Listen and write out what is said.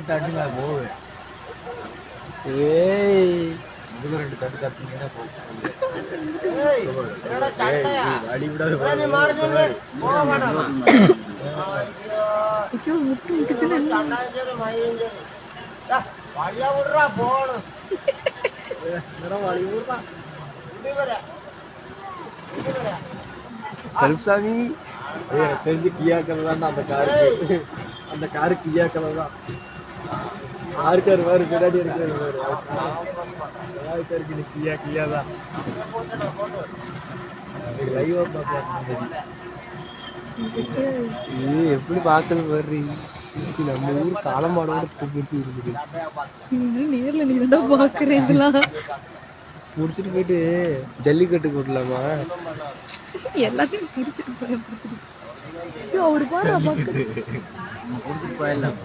தட்டுங்க போவேன். ஏய் இதுல 2 தட்டு தட்டினீங்கன்னா அடி விடாது. கருப்சாமி தெரிஞ்சு கியா கலர் தான் அந்த காருக்கு. அந்த காரு கியா கலர் தான். ஆறுக்காரு வேறு பின்னாடி இருக்கிறது இருக்கு. கியா கியா தான். லைவா பார்க்கலாம். எப்படி பார்க்கறது வர்றீ? நம்ம ஊர் காலமாடோட புதுசு இருக்குது. நேர்ல நீ தான் பாக்குறேன். இதெல்லாம் முடிச்சுட்டு போயிட்டு ஜல்லிக்கட்டுக்கு விடலாமா? எல்லாத்தையும் பிடிச்சிட்டு போய் அவரு பாரு போயிடலாம்.